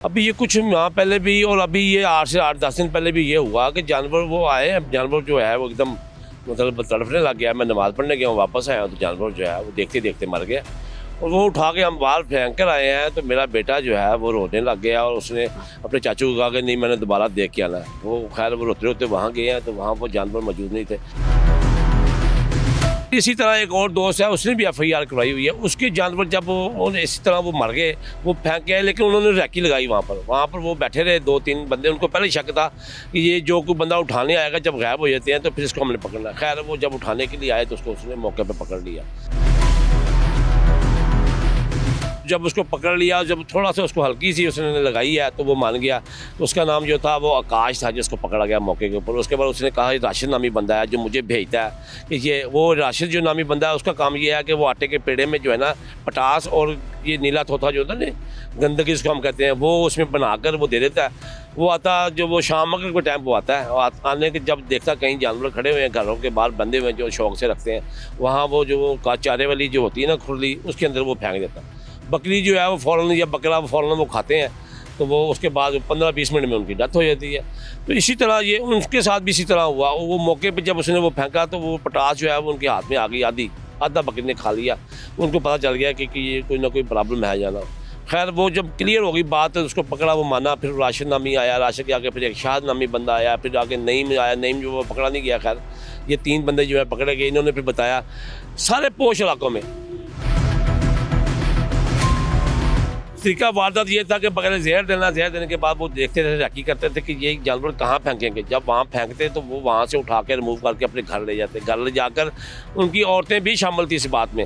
अभी ये कुछ माह पहले भी और अभी ये 8 से 10 दिन पहले भी ये हुआ कि जानवर वो आए, जानवर जो है वो एकदम मतलब तड़फने लग गया। मैं नमाज़ पढ़ने गया हूँ, वापस आया तो जानवर जो है वो देखते देखते मर गया और वो उठा के हम बाहर फेंक कर आए हैं। तो मेरा बेटा जो है वो रोने लग गया और उसने अपने चाचू को कहा कि नहीं मैंने दोबारा देख के आना है। वो खैर वो रोते रोते वहाँ गए हैं तो वहाँ वो जानवर मौजूद नहीं थे। इसी तरह एक और दोस्त है, उसने भी FIR करवाई हुई है। उसके जानवर जब वो इसी तरह वो मर गए, वो फेंक गए, लेकिन उन्होंने रैकी लगाई वहाँ पर वो बैठे रहे 2-3 बंदे। उनको पहले ही शक था कि ये जो कोई बंदा उठाने आएगा जब गायब हो जाते हैं तो फिर इसको हमने पकड़ना। खैर वो जब उठाने के लिए आए तो उसको उसने मौके पर पकड़ लिया। जब उसको पकड़ लिया, जब थोड़ा सा उसको हल्की सी उसने लगाई है तो वो मान गया। तो उसका नाम जो था वो आकाश था, जिसको पकड़ा गया मौके के ऊपर। उसके बाद उसने कहा राशिद नामी बंदा है जो मुझे भेजता है कि ये वो राशिद जो नामी बंदा है उसका काम ये है कि वो आटे के पेड़े में जो है ना पटास और ये नीला तोता जो होता है ना गंदगी जिसको हम कहते हैं, वो उसमें बनाकर वो दे देता है। वो आता जो वो शाम के टाइम वो आता है और आने के जब देखता कहीं जानवर खड़े हुए हैं घरों के बाहर बंधे हुए हैं जो शौक से रखते हैं, वहाँ वो जो चारे वाली जो होती है ना खुरली, उसके अंदर वो फेंक देता है। बकरी जो है वो फ़ौरन या बकरा वो फ़ौरन वो खाते हैं तो वो उसके बाद 15-20 मिनट में उनकी डेथ हो जाती है। तो इसी तरह ये उनके साथ भी इसी तरह हुआ। वो मौके पे जब उसने वो फेंका तो वो पटास जो है वो उनके हाथ में आ गई, आधा बकरी ने खा लिया। उनको पता चल गया कि ये कोई ना कोई प्रॉब्लम है जाना। खैर वो जब क्लियर हो गई बात तो उसको पकड़ा, वो माना। फिर राशिद नामी आया, राशिद के आगे फिर एक शाहद नामी बंदा आया, फिर आगे नईम आया। नईम जो वो पकड़ा नहीं गया। खैर ये 3 बंदे जो है पकड़े गए। इन्होंने फिर बताया सारे पोश इलाकों में तरीका वारदात ये था कि बगैर जहर देने के बाद वो देखते थे, रैकी करते थे कि ये जानवर कहाँ फेंकेंगे। जब वहाँ फेंकते तो वो वहाँ से उठा के रिमूव करके अपने घर ले जाते। घर ले जाकर उनकी औरतें भी शामिल थी इस बात में।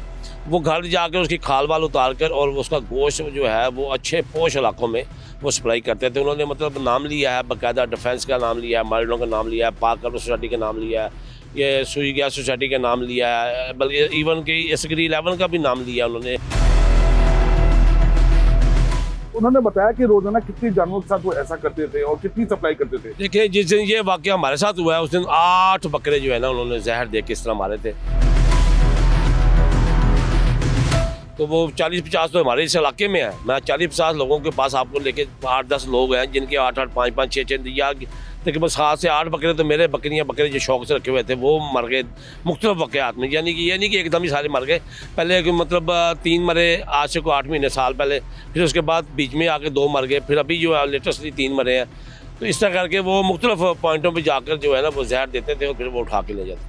वो घर जाकर उसकी खाल बाल उतार कर और उसका गोश्त जो है वो अच्छे पोश इलाकों में वो सप्लाई करते थे। उन्होंने मतलब नाम लिया है, बाकायदा डिफेंस का नाम लिया है, मारिडों का नाम लिया है, पाक कर्म सोसाइटी का नाम लिया है, ये सुई गैस सोसाइटी का नाम लिया है, बल्कि इवन कि एसगरी 11 का भी नाम लिया उन्होंने। उन्होंने बताया कि रोजाना कितनी जानवरों के साथ वो ऐसा करते थे और कितनी सप्लाई करते थे। देखिए जिस दिन ये वाकया हमारे साथ हुआ है उस दिन 8 बकरे जो है ना उन्होंने जहर दे के इस तरह मारे थे। तो वो 40-50 तो हमारे इस इलाके में है। मैं 40-50 लोगों के पास आपको लेके 8-10 लोग हैं जिनके 8-8, 5-5, 6-6 या तकरीबन 7 से 8 बकरे तो मेरे बकरे जो शौक से रखे हुए थे वो मर गए मुख्तलिफ वाक़यात में। यानी कि ये नहीं कि एकदम ही सारे मर गए। पहले मतलब 3 मरे आज से को 8 महीने साल पहले, फिर उसके बाद बीच में आके 2 मर गए, फिर अभी जो है लेटेस्टली 3 मरे हैं। तो इस तरह करके वो मुख्तलिफ पॉइंटों पर जाकर जो है ना वो जहर देते थे और फिर वो उठा के ले जाते।